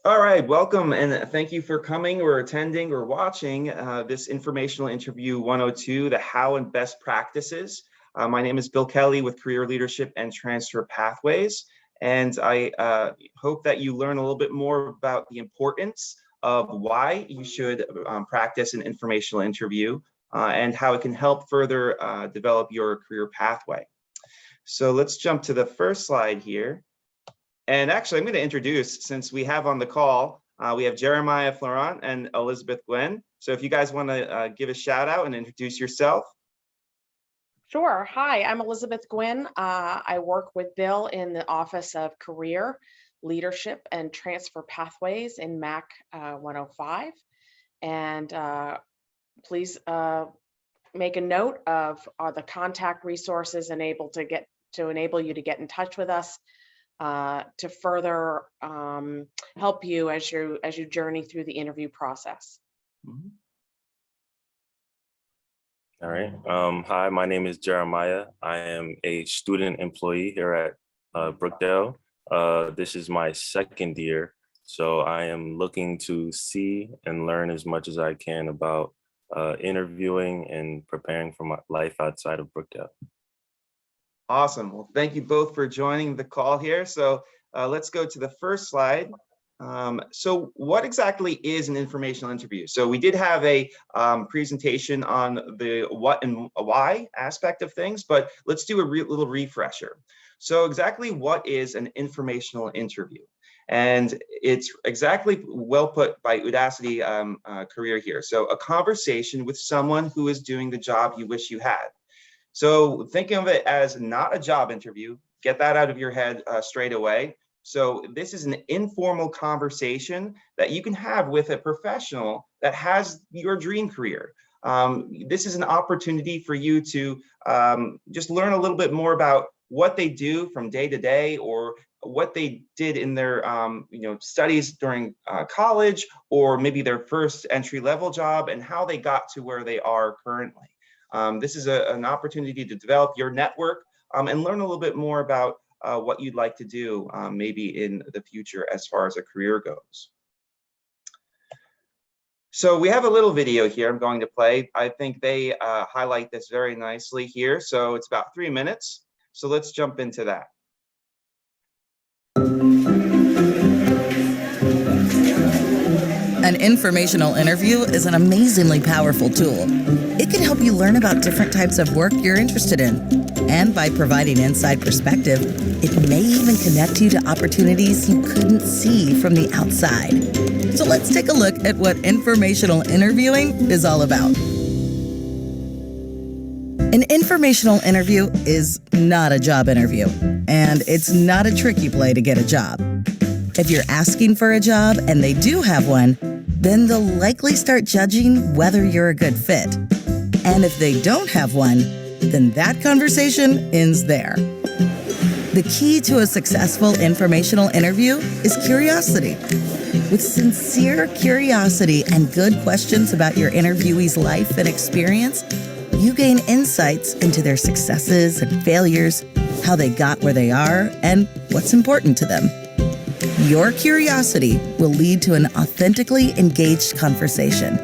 All right, welcome and thank you for coming or attending or watching this informational interview 102, the How and Best Practices. My name is Bill Kelly with Career Leadership and Transfer Pathways, and I hope that you learn a little bit more about the importance of why you should practice an informational interview and how it can help further develop your career pathway. So let's jump to the first slide here. And actually, I'm going to introduce, since we have on the call, we have Jeremiah Florent and Elizabeth Gwen. So if you guys want to give a shout out and introduce yourself. Sure. Hi, I'm Elizabeth Gwen. I work with Bill in the Office of Career, Leadership, and Transfer Pathways in MAC 105. And please make a note of the contact resources enable you to get in touch with us to further help you as you journey through the interview process. Mm-hmm. All right. Hi, my name is Jeremiah. I am a student employee here at Brookdale. This is my second year, so I am looking to see and learn as much as I can about interviewing and preparing for my life outside of Brookdale. Awesome. Well, thank you both for joining the call here. So let's go to the first slide. So what exactly is an informational interview? So we did have a presentation on the what and why aspect of things, but let's do a little refresher. So exactly what is an informational interview? And it's exactly well put by Udacity Career here. So a conversation with someone who is doing the job you wish you had. So think of it as not a job interview. Get that out of your head straight away. So this is an informal conversation that you can have with a professional that has your dream career. This is an opportunity for you to just learn a little bit more about what they do from day to day, or what they did in their studies during college, or maybe their first entry-level job, and how they got to where they are currently. This is an opportunity to develop your network and learn a little bit more about what you'd like to do maybe in the future as far as a career goes. So we have a little video here I'm going to play. I think they highlight this very nicely here. So it's about 3 minutes. So let's jump into that. An informational interview is an amazingly powerful tool. It can help you learn about different types of work you're interested in. And by providing inside perspective, it may even connect you to opportunities you couldn't see from the outside. So let's take a look at what informational interviewing is all about. An informational interview is not a job interview, and it's not a trick you play to get a job. If you're asking for a job and they do have one, then they'll likely start judging whether you're a good fit. And if they don't have one, then that conversation ends there. The key to a successful informational interview is curiosity. With sincere curiosity and good questions about your interviewee's life and experience, you gain insights into their successes and failures, how they got where they are, and what's important to them. Your curiosity will lead to an authentically engaged conversation,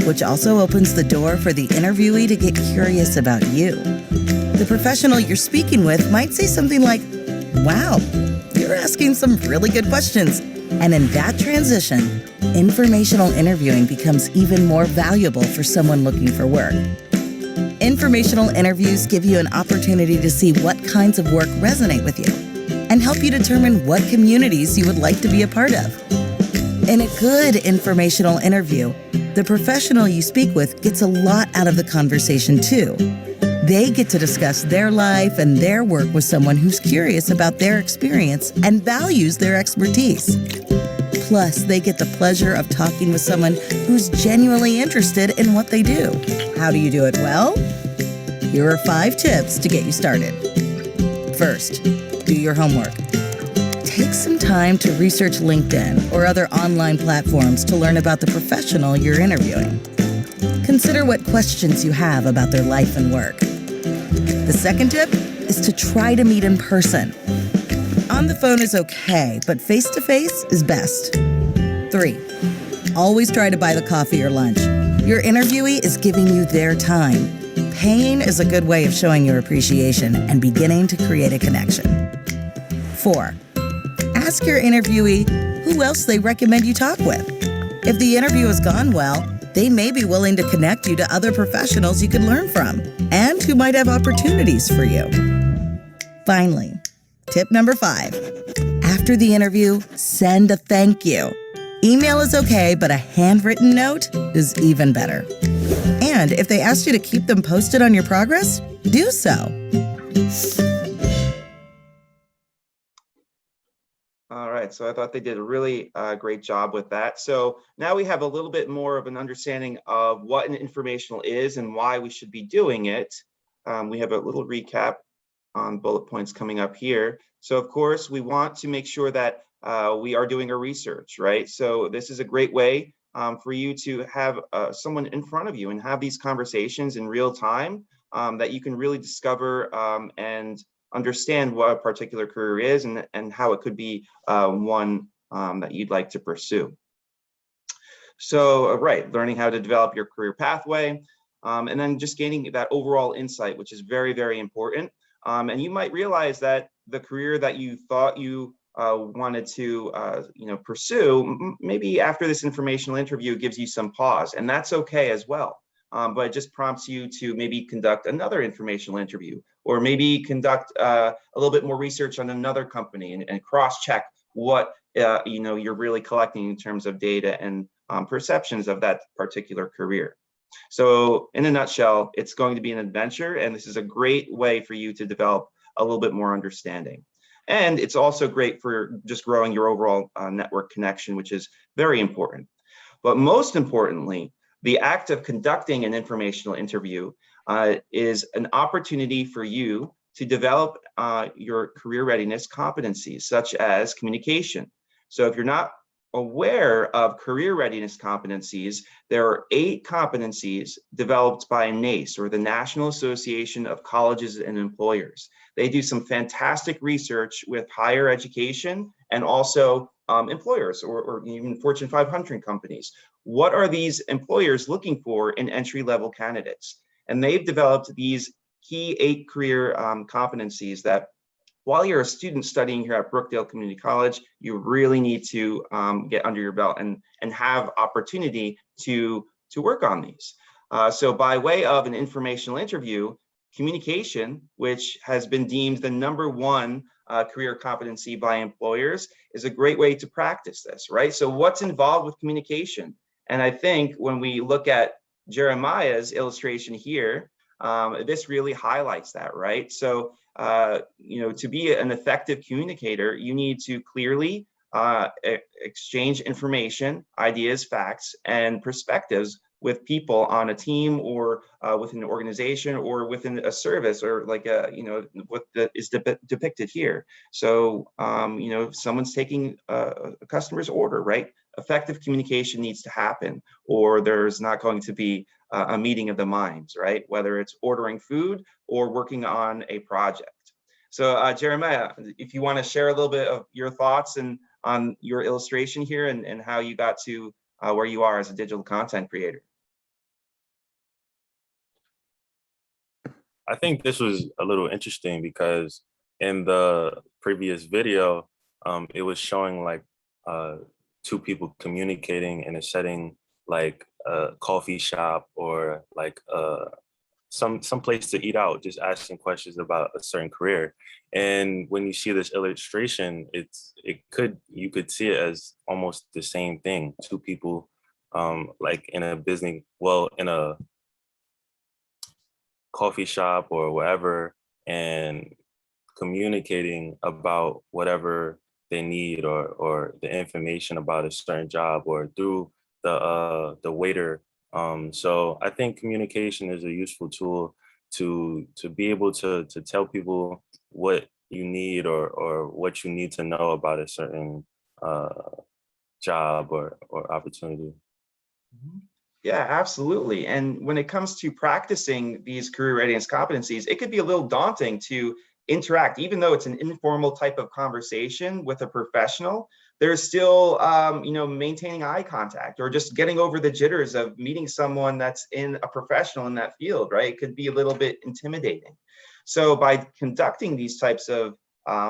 which also opens the door for the interviewee to get curious about you. The professional you're speaking with might say something like, "Wow, you're asking some really good questions." And in that transition, informational interviewing becomes even more valuable for someone looking for work. Informational interviews give you an opportunity to see what kinds of work resonate with you and help you determine what communities you would like to be a part of. In a good informational interview, the professional you speak with gets a lot out of the conversation too. They get to discuss their life and their work with someone who's curious about their experience and values their expertise. Plus, they get the pleasure of talking with someone who's genuinely interested in what they do. How do you do it well? Here are 5 tips to get you started. First, do your homework. Take some time to research LinkedIn or other online platforms to learn about the professional you're interviewing. Consider what questions you have about their life and work. The second tip is to try to meet in person. On the phone is okay, but face-to-face is best. 3, always try to buy the coffee or lunch. Your interviewee is giving you their time. Paying is a good way of showing your appreciation and beginning to create a connection. 4, ask your interviewee who else they recommend you talk with. If the interview has gone well, they may be willing to connect you to other professionals you can learn from and who might have opportunities for you. Finally, tip number 5, after the interview, send a thank you. Email is okay, but a handwritten note is even better. And if they asked you to keep them posted on your progress, do so. All right, so I thought they did a really great job with that. So now we have a little bit more of an understanding of what an informational is and why we should be doing it. We have a little recap on bullet points coming up here. So of course, we want to make sure that we are doing our research, right? So this is a great way for you to have someone in front of you and have these conversations in real time that you can really discover and understand what a particular career is and how it could be one that you'd like to pursue. So, right, learning how to develop your career pathway, and then just gaining that overall insight, which is very, very important. And you might realize that the career that you thought you wanted to pursue, maybe after this informational interview gives you some pause, and that's okay as well. But it just prompts you to maybe conduct another informational interview, or maybe conduct a little bit more research on another company and cross-check what you're really collecting in terms of data and perceptions of that particular career. So in a nutshell, it's going to be an adventure, and this is a great way for you to develop a little bit more understanding. And it's also great for just growing your overall network connection, which is very important. But most importantly, the act of conducting an informational interview is an opportunity for you to develop your career readiness competencies, such as communication. So if you're not aware of career readiness competencies, there are 8 competencies developed by NACE, or the National Association of Colleges and Employers. They do some fantastic research with higher education and also employers or even Fortune 500 companies. What are these employers looking for in entry-level candidates? And they've developed these key 8 career competencies that, while you're a student studying here at Brookdale Community College, you really need to get under your belt and have opportunity to work on these. So by way of an informational interview, communication, which has been deemed the #1 career competency by employers, is a great way to practice this, right? So what's involved with communication? And I think when we look at Jeremiah's illustration here, this really highlights that, right? So, to be an effective communicator, you need to clearly exchange information, ideas, facts, and perspectives with people on a team or within an organization or within a service, or like what is depicted here. So, if someone's taking a customer's order, right? Effective communication needs to happen, or there's not going to be a meeting of the minds, right? Whether it's ordering food or working on a project. So Jeremiah, if you want to share a little bit of your thoughts and on your illustration here and how you got to where you are as a digital content creator. I think this was a little interesting because in the previous video, it was showing like 2 people communicating in a setting like a coffee shop or like some place to eat out, just asking questions about a certain career. And when you see this illustration, you could see it as almost the same thing. 2 people like in a business, well, in a coffee shop or wherever, and communicating about whatever they need or the information about a certain job or through the waiter. So I think communication is a useful tool to be able to tell people what you need or what you need to know about a certain job or opportunity. Yeah, absolutely. And when it comes to practicing these career readiness competencies, it could be a little daunting to interact, even though it's an informal type of conversation with a professional. There's still, maintaining eye contact or just getting over the jitters of meeting someone that's a professional in that field, right? It could be a little bit intimidating. So by conducting these types of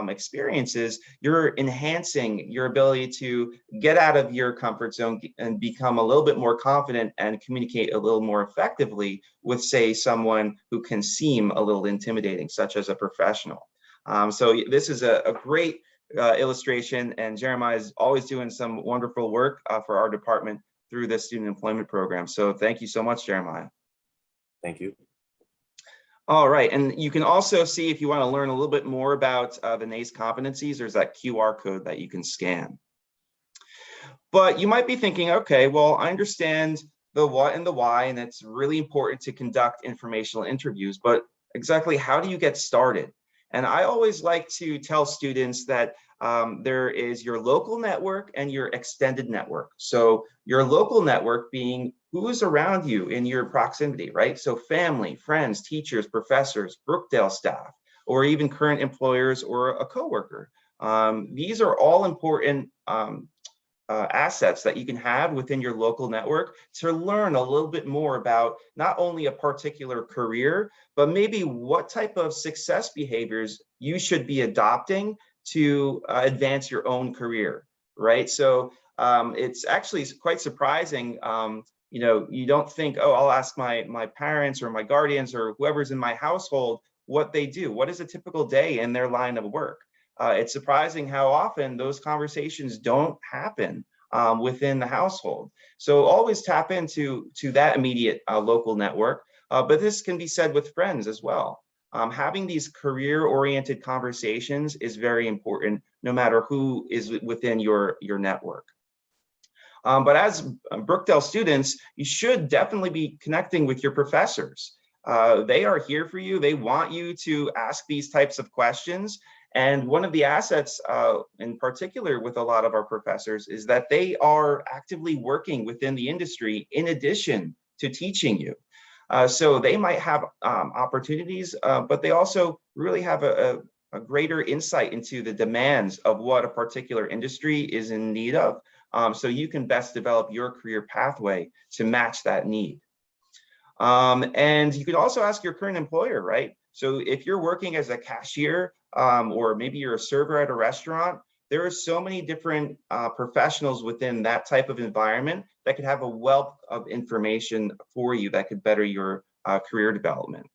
experiences, you're enhancing your ability to get out of your comfort zone and become a little bit more confident and communicate a little more effectively with, say, someone who can seem a little intimidating, such as a professional. So this is a great illustration, and Jeremiah is always doing some wonderful work for our department through the student employment program. So thank you so much, Jeremiah. Thank you. All right, and you can also see, if you want to learn a little bit more about the NACE competencies, there's that QR code that you can scan. But you might be thinking, okay, well, I understand the what and the why, and it's really important to conduct informational interviews, but exactly how do you get started? And I always like to tell students that there is your local network and your extended network. So your local network being who's around you in your proximity, right? So family, friends, teachers, professors, Brookdale staff, or even current employers or a coworker. These are all important assets that you can have within your local network to learn a little bit more about not only a particular career, but maybe what type of success behaviors you should be adopting to advance your own career, right? So it's actually quite surprising. You don't think, oh, I'll ask my parents or my guardians or whoever's in my household what they do. What is a typical day in their line of work? It's surprising how often those conversations don't happen within the household. So always tap into that immediate local network, but this can be said with friends as well. Having these career-oriented conversations is very important, no matter who is within your network. But as Brookdale students, you should definitely be connecting with your professors. They are here for you. They want you to ask these types of questions. And one of the assets in particular with a lot of our professors is that they are actively working within the industry in addition to teaching you. So they might have opportunities, but they also really have a greater insight into the demands of what a particular industry is in need of. So you can best develop your career pathway to match that need. And you could also ask your current employer, right? So if you're working as a cashier, or maybe you're a server at a restaurant, there are so many different professionals within that type of environment that could have a wealth of information for you that could better your career development.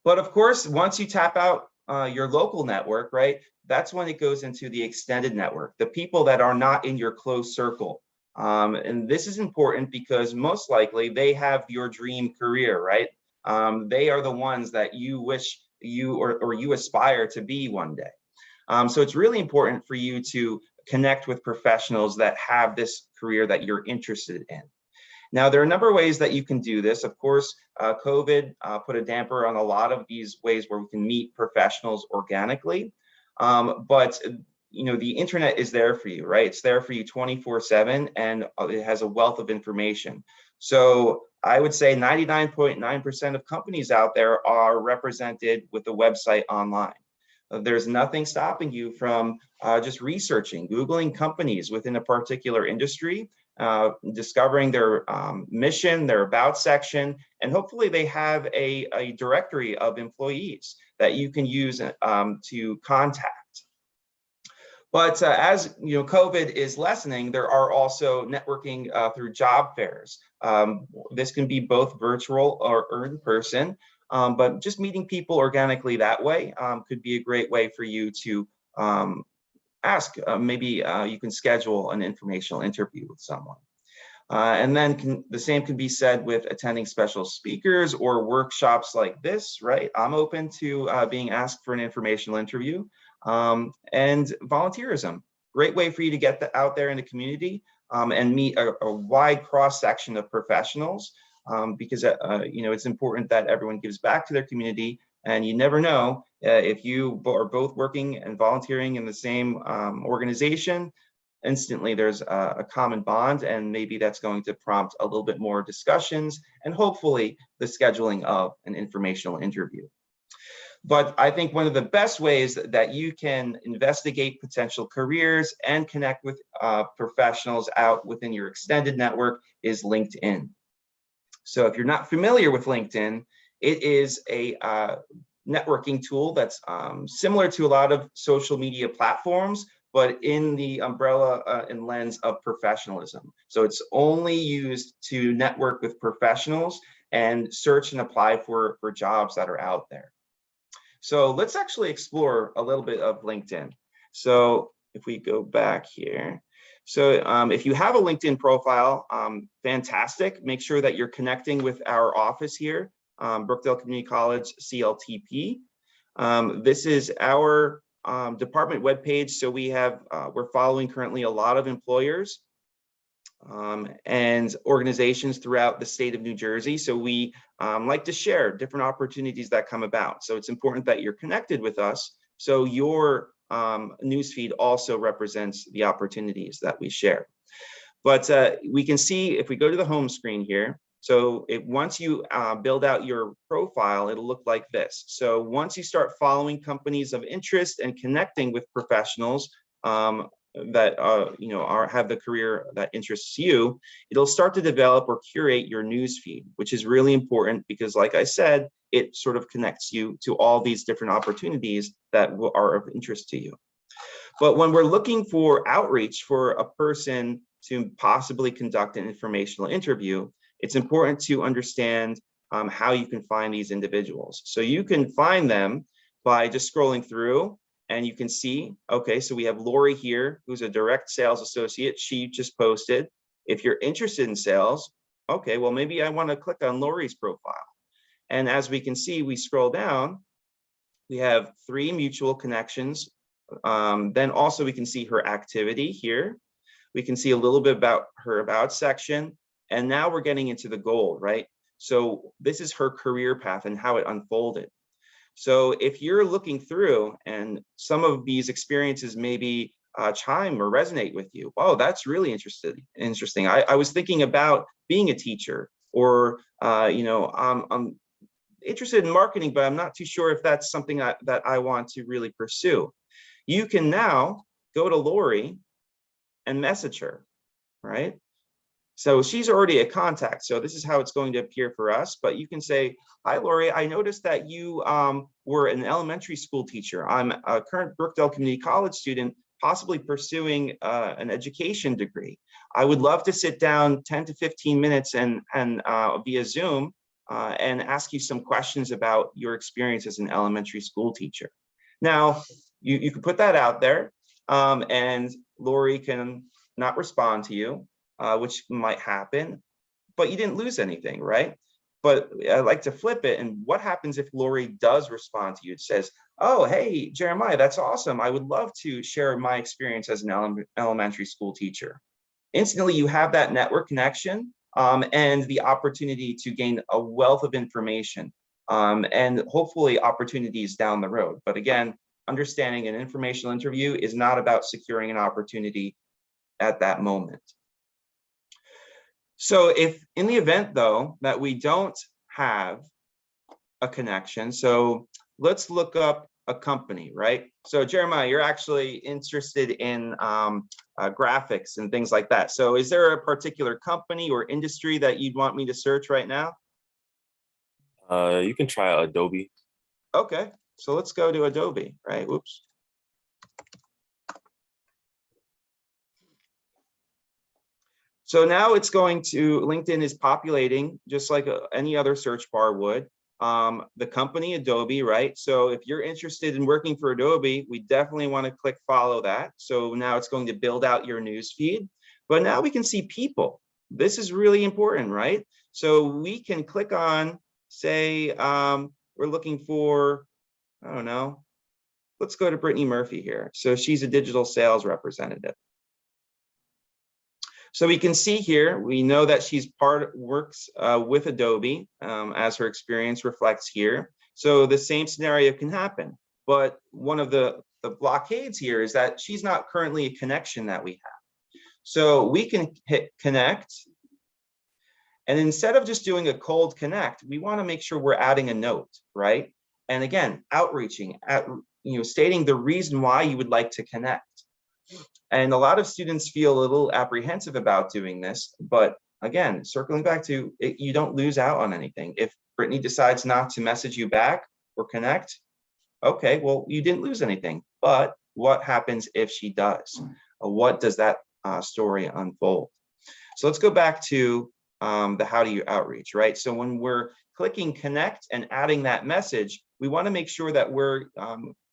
But of course, once you tap out your local network, right, that's when it goes into the extended network, the people that are not in your close circle. And this is important because most likely they have your dream career, right? They are the ones that you wish you or you aspire to be one day. So it's really important for you to connect with professionals that have this career that you're interested in. Now, there are a number of ways that you can do this. Of course, COVID put a damper on a lot of these ways where we can meet professionals organically. But the internet is there for you, right? It's there for you 24/7, and it has a wealth of information. So I would say 99.9% of companies out there are represented with a website online. There's nothing stopping you from just researching, Googling companies within a particular industry, discovering their mission, their about section, and hopefully they have a directory of employees that you can use to contact. But as COVID is lessening, there are also networking through job fairs. This can be both virtual or in person, but just meeting people organically that way could be a great way for you to ask. Maybe you can schedule an informational interview with someone. And then the same can be said with attending special speakers or workshops like this, right? I'm open to being asked for an informational interview. And volunteerism, great way for you to get out there in the community and meet a wide cross section of professionals because it's important that everyone gives back to their community, and you never know if you are both working and volunteering in the same organization. Instantly there's a common bond, and maybe that's going to prompt a little bit more discussions and hopefully the scheduling of an informational interview. But I think one of the best ways that you can investigate potential careers and connect with professionals out within your extended network is LinkedIn. So if you're not familiar with LinkedIn, it is a networking tool that's similar to a lot of social media platforms, but in the umbrella and lens of professionalism. So it's only used to network with professionals and search and apply for jobs that are out there. So let's actually explore a little bit of LinkedIn. So if we go back here, so if you have a LinkedIn profile, fantastic. Make sure that you're connecting with our office here, Brookdale Community College CLTP. This is our department webpage. So we have, we're following currently a lot of employers and organizations throughout the state of New Jersey. So we like to share different opportunities that come about. So it's important that you're connected with us. So your newsfeed also represents the opportunities that we share. But we can see if we go to the home screen here, so once you build out your profile, it'll look like this. So once you start following companies of interest and connecting with professionals that have the career that interests you, it'll start to develop or curate your news feed, which is really important because, like I said, it sort of connects you to all these different opportunities that are of interest to you. But when we're looking for outreach for a person to possibly conduct an informational interview, it's important to understand how you can find these individuals. So you can find them by just scrolling through, and you can see, okay, so we have Lori here, who's a direct sales associate. She just posted. If you're interested in sales, okay, well, maybe I want to click on Lori's profile. And as we can see, we scroll down, we have 3 mutual connections. Then also we can see her activity here. We can see a little bit about her about section. And now we're getting into the gold, right? So this is her career path and how it unfolded. So if you're looking through and some of these experiences maybe chime or resonate with you, oh, that's really interesting. I was thinking about being a teacher, or I'm interested in marketing, but I'm not too sure if that's something that I want to really pursue. You can now go to Lori and message her, right? So she's already a contact. So this is how it's going to appear for us. But you can say, hi, Lori, I noticed that you were an elementary school teacher. I'm a current Brookdale Community College student, possibly pursuing an education degree. I would love to sit down 10 to 15 minutes and via Zoom and ask you some questions about your experience as an elementary school teacher. Now, you can put that out there and Lori can not respond to you. Which might happen, but you didn't lose anything, right? But I like to flip it. And what happens if Lori does respond to you? It says, oh, hey, Jeremiah, that's awesome. I would love to share my experience as an elementary school teacher. Instantly, you have that network connection and the opportunity to gain a wealth of information and hopefully opportunities down the road. But again, understanding an informational interview is not about securing an opportunity at that moment. So if in the event, though, that we don't have a connection, so let's look up a company, right? So Jeremiah, you're actually interested in graphics and things like that. So is there a particular company or industry that you'd want me to search right now? You can try Adobe. Okay, so let's go to Adobe, right? Whoops. So now it's going to, LinkedIn is populating just like any other search bar would. The company Adobe, right? So if you're interested in working for Adobe, we definitely want to click follow that. So now it's going to build out your news feed. But now we can see people. This is really important, right? So we can click on, say, we're looking for, I don't know, let's go to Brittany Murphy here. So she's a digital sales representative. So we can see here, we know that she's works with Adobe as her experience reflects here. So the same scenario can happen. But one of the blockades here is that she's not currently a connection that we have. So we can hit connect. And instead of just doing a cold connect, we want to make sure we're adding a note, right? And again, outreaching, stating the reason why you would like to connect. And a lot of students feel a little apprehensive about doing this, but again, circling back to it, you don't lose out on anything. If Brittany decides not to message you back or connect, okay, well, you didn't lose anything. But what happens if she does? What does that story unfold? So let's go back to the how do you outreach, right? So when we're clicking connect and adding that message, we want to make sure that we're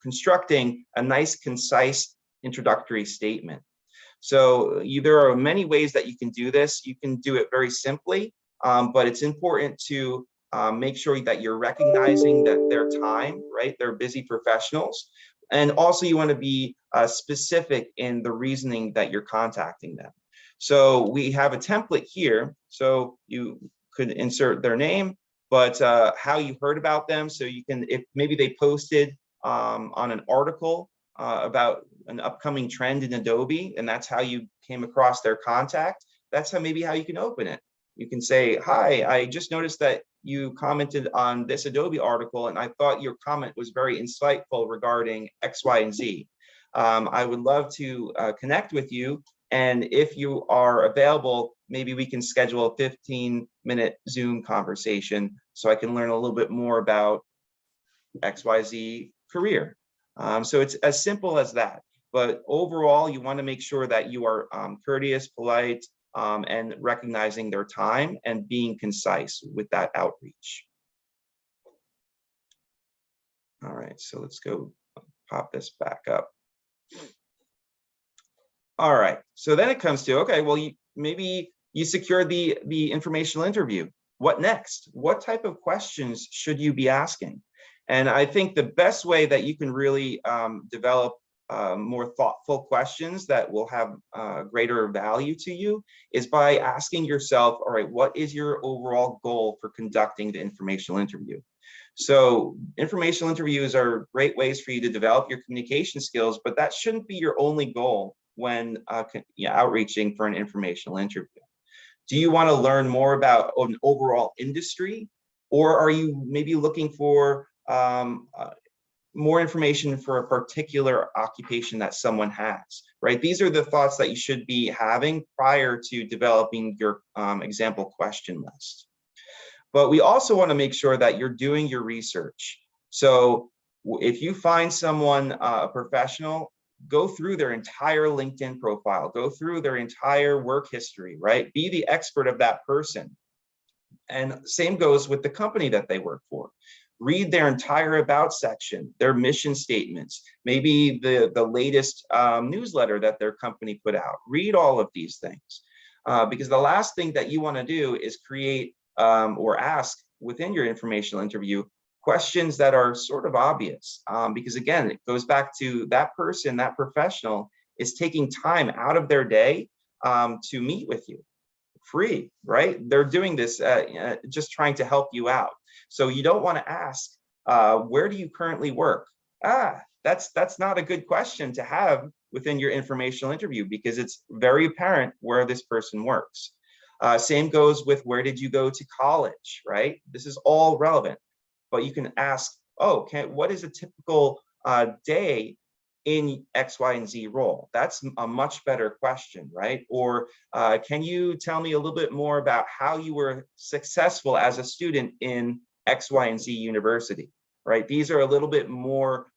constructing a nice, concise introductory statement. So there are many ways that you can do this. You can do it very simply, but it's important to make sure that you're recognizing that their time, right? They're busy professionals. And also you want to be specific in the reasoning that you're contacting them. So we have a template here. So you could insert their name, but how you heard about them. So you can, if maybe they posted on an article about an upcoming trend in Adobe, and that's how you came across their contact, that's maybe how you can open it. You can say, hi, I just noticed that you commented on this Adobe article, and I thought your comment was very insightful regarding X, Y, and Z. I would love to connect with you. And if you are available, maybe we can schedule a 15-minute Zoom conversation so I can learn a little bit more about XYZ career. So it's as simple as that. But overall, you want to make sure that you are courteous, polite, and recognizing their time and being concise with that outreach. All right, so let's go pop this back up. All right, so then it comes to, okay, well, maybe you secured the informational interview. What next? What type of questions should you be asking? And I think the best way that you can really develop more thoughtful questions that will have greater value to you is by asking yourself, all right, what is your overall goal for conducting the informational interview? So informational interviews are great ways for you to develop your communication skills, but that shouldn't be your only goal when outreaching for an informational interview. Do you want to learn more about an overall industry, or are you maybe looking for more information for a particular occupation that someone has, right? These are the thoughts that you should be having prior to developing your example question list. But we also want to make sure that you're doing your research. So if you find someone, a professional, go through their entire LinkedIn profile, go through their entire work history, right? Be the expert of that person. And same goes with the company that they work for. Read their entire about section, their mission statements, maybe the latest newsletter that their company put out. Read all of these things because the last thing that you want to do is create or ask within your informational interview questions that are sort of obvious because again, it goes back to that person, that professional is taking time out of their day to meet with you. Free, right? They're doing this just trying to help you out. So you don't want to ask, where do you currently work? That's not a good question to have within your informational interview because it's very apparent where this person works. Same goes with where did you go to college, right? This is all relevant, but you can ask, oh, what is a typical day in X, Y, and Z role? That's a much better question, right? Or can you tell me a little bit more about how you were successful as a student in X, Y, and Z university, right? These are a little bit more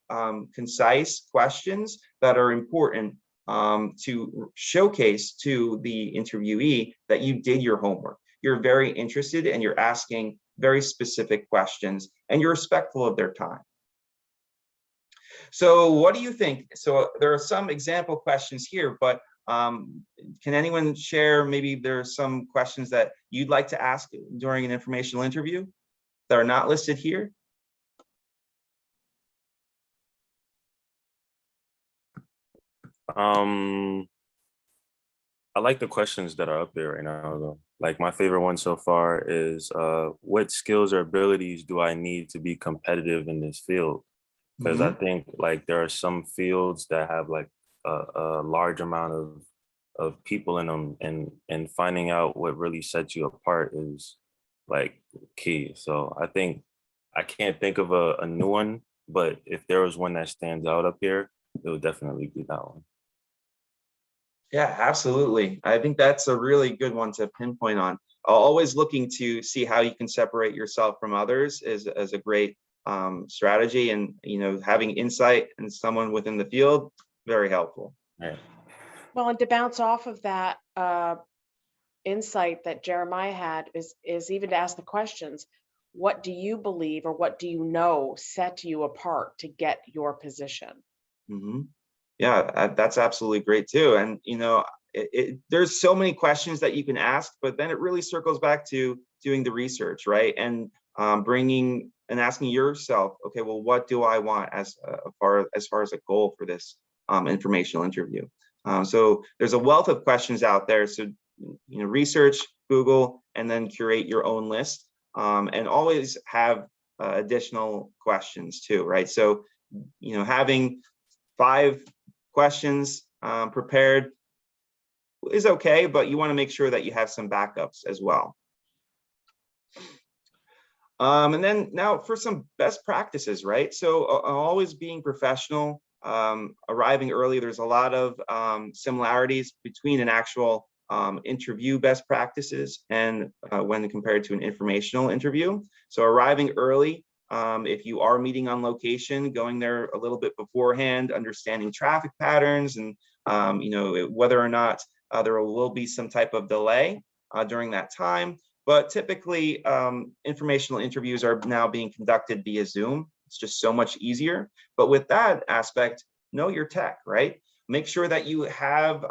concise questions that are important to showcase to the interviewee that you did your homework. You're very interested and you're asking very specific questions and you're respectful of their time. So what do you think? So there are some example questions here, but can anyone share, maybe there are some questions that you'd like to ask during an informational interview that are not listed here? I like the questions that are up there right now, though. Like my favorite one so far is, what skills or abilities do I need to be competitive in this field? Because I think like there are some fields that have like a large amount of people in them, and finding out what really sets you apart is like key. So I think I can't think of a new one, but if there was one that stands out up here, it would definitely be that one. Yeah, absolutely. I think that's a really good one to pinpoint on. Always looking to see how you can separate yourself from others is a great strategy, and having insight and someone within the field, very helpful. Right. Well, and to bounce off of that insight that Jeremiah had is even to ask the questions, what do you believe or what do you know set you apart to get your position? Hmm. Yeah, that's absolutely great too. And there's so many questions that you can ask, but then it really circles back to doing the research, right? And bringing and asking yourself, okay, well, what do I want as far as a goal for this informational interview? So there's a wealth of questions out there. So research, Google, and then curate your own list, and always have additional questions too, right? So having 5 questions prepared is okay, but you want to make sure that you have some backups as well. And then now for some best practices, right? So always being professional, arriving early. There's a lot of similarities between an actual interview best practices and when compared to an informational interview. So arriving early, if you are meeting on location, going there a little bit beforehand, understanding traffic patterns, and whether or not there will be some type of delay during that time. But typically, informational interviews are now being conducted via Zoom. It's just so much easier. But with that aspect, know your tech, right? Make sure that you have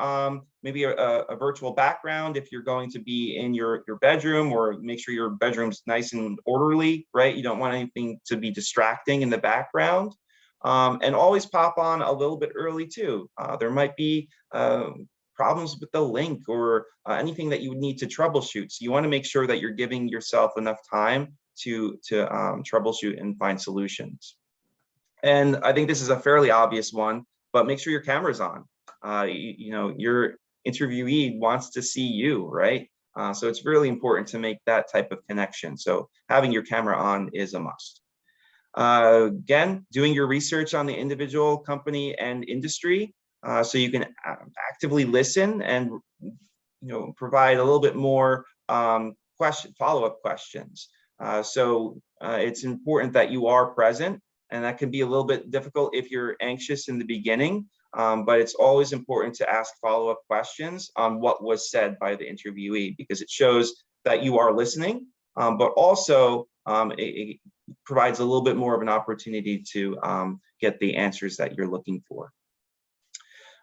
maybe a virtual background if you're going to be in your bedroom, or make sure your bedroom's nice and orderly, right? You don't want anything to be distracting in the background. And always pop on a little bit early too. There might be problems with the link or anything that you would need to troubleshoot. So you want to make sure that you're giving yourself enough time to troubleshoot and find solutions. And I think this is a fairly obvious one, but make sure your camera's on. Your interviewee wants to see you, right? So it's really important to make that type of connection. So having your camera on is a must. Again, doing your research on the individual, company, and industry, so you can actively listen and provide a little bit more follow-up questions. So it's important that you are present, and that can be a little bit difficult if you're anxious in the beginning, but it's always important to ask follow-up questions on what was said by the interviewee, because it shows that you are listening, but also it provides a little bit more of an opportunity to get the answers that you're looking for.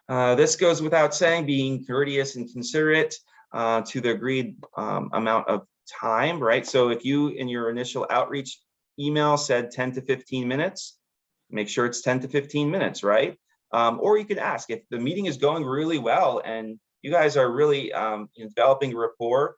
This goes without saying, being courteous and considerate to the agreed amount of time, right? So if you in your initial outreach email said 10 to 15 minutes, make sure it's 10 to 15 minutes, right? Or you could ask if the meeting is going really well and you guys are really developing rapport,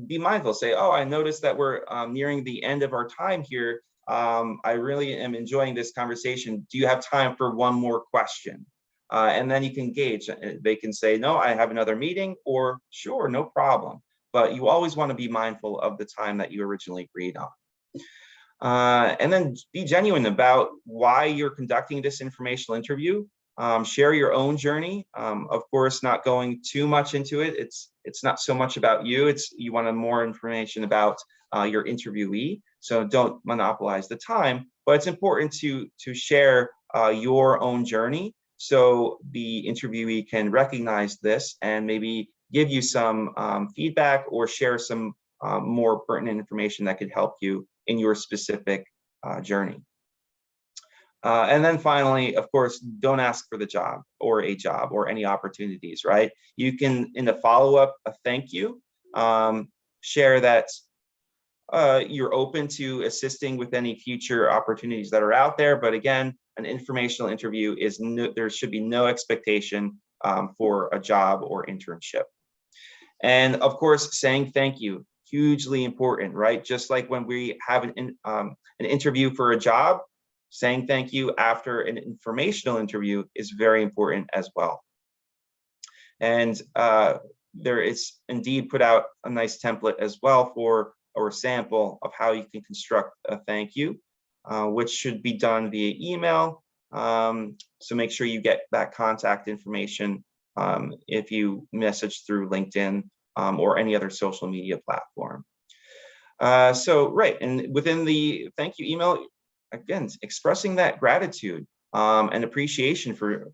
be mindful, say, oh, I noticed that we're nearing the end of our time here. I really am enjoying this conversation. Do you have time for one more question? And then you can gauge. They can say, no, I have another meeting, or sure, no problem. But you always want to be mindful of the time that you originally agreed on. And then be genuine about why you're conducting this informational interview. Share your own journey. Of course, not going too much into it. It's not so much about you. You want more information about your interviewee. So don't monopolize the time. But it's important to share your own journey, so the interviewee can recognize this and maybe give you some feedback or share some more pertinent information that could help you in your specific journey. And then finally, of course, don't ask for the job or any opportunities, right? You can, in the follow-up, a thank you, share that you're open to assisting with any future opportunities that are out there. But again, an informational interview is there should be no expectation for a job or internship. And of course, saying thank you, hugely important, right? Just like when we have an interview for a job, saying thank you after an informational interview is very important as well. And there is indeed put out a nice template as well for or sample of how you can construct a thank you, which should be done via email. So make sure you get that contact information if you message through LinkedIn or any other social media platform. Right, and within the thank you email, again, expressing that gratitude and appreciation for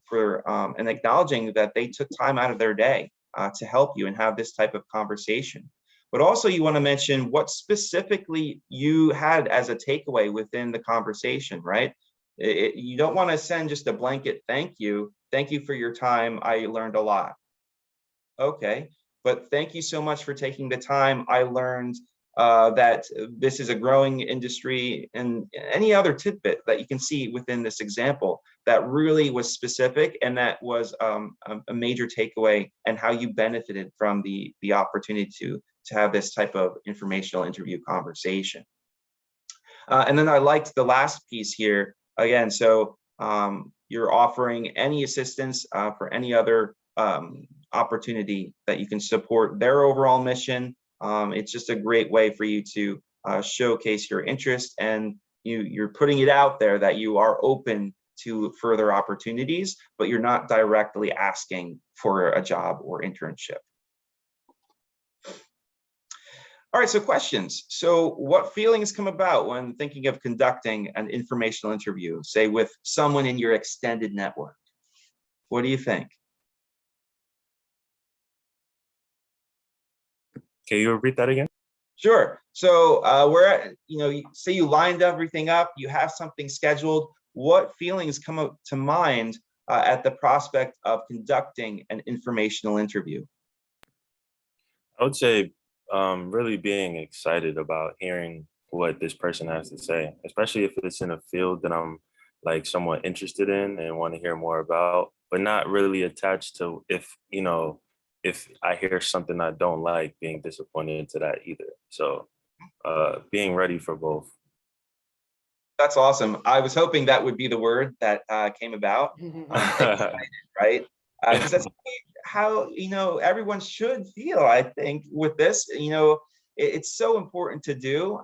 and acknowledging that they took time out of their day to help you and have this type of conversation. But also you want to mention what specifically you had as a takeaway within the conversation, right? You don't want to send just a blanket thank you. Thank you for your time. I learned a lot. Okay, but thank you so much for taking the time. I learned that this is a growing industry, and any other tidbit that you can see within this example that really was specific and that was a major takeaway, and how you benefited from the opportunity to have this type of informational interview conversation. And then I liked the last piece here again. So you're offering any assistance for any other opportunity that you can support their overall mission. It's just a great way for you to showcase your interest, and you're putting it out there that you are open to further opportunities, but you're not directly asking for a job or internship. All right, so questions. So what feelings come about when thinking of conducting an informational interview, say with someone in your extended network? What do you think? Can you repeat that again? Sure. So say you lined everything up, you have something scheduled. What feelings come up to mind at the prospect of conducting an informational interview? I would say really being excited about hearing what this person has to say, especially if it's in a field that I'm like somewhat interested in and want to hear more about, but not really attached to if I hear something I don't like, being disappointed into that either. So being ready for both. That's awesome. I was hoping that would be the word that came about. Excited, right? Because that's how everyone should feel. I think with this, it's so important to do.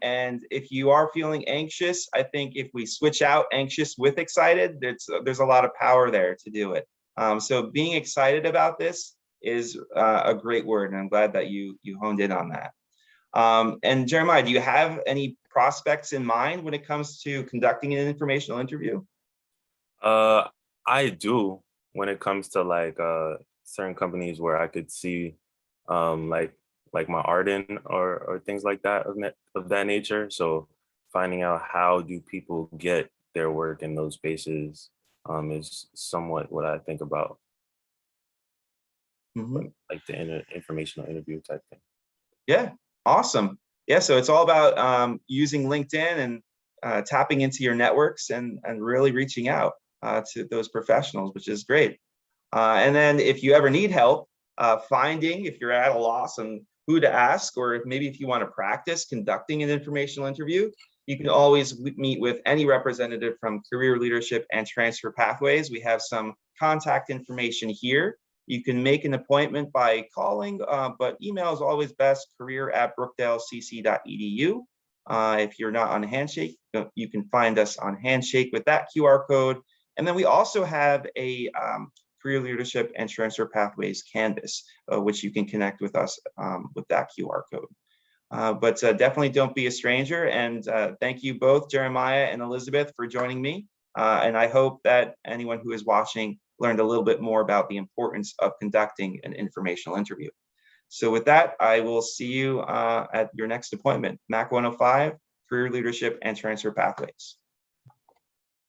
And if you are feeling anxious, I think if we switch out anxious with excited, there's a lot of power there to do it. So being excited about this is a great word, and I'm glad that you honed in on that. And Jeremiah, do you have any prospects in mind when it comes to conducting an informational interview? I do, when it comes to like certain companies where I could see like my art in or things like that of that nature. So finding out how do people get their work in those spaces is somewhat what I think about. Like the informational interview type thing. Yeah, awesome. Yeah, so it's all about using LinkedIn and tapping into your networks and really reaching out to those professionals, which is great. And then if you ever need help finding, if you're at a loss on who to ask, or if you want to practice conducting an informational interview, you can always meet with any representative from Career Leadership and Transfer Pathways. We have some contact information here. You can make an appointment by calling, but email is always best, career@brookdalecc.edu. If you're not on Handshake, you can find us on Handshake with that QR code. And then we also have a Career Leadership and Transfer Pathways Canvas, which you can connect with us with that QR code. But definitely don't be a stranger. And thank you both, Jeremiah and Elizabeth, for joining me. And I hope that anyone who is watching learned a little bit more about the importance of conducting an informational interview. So with that, I will see you at your next appointment, MAC 105, Career Leadership and Transfer Pathways.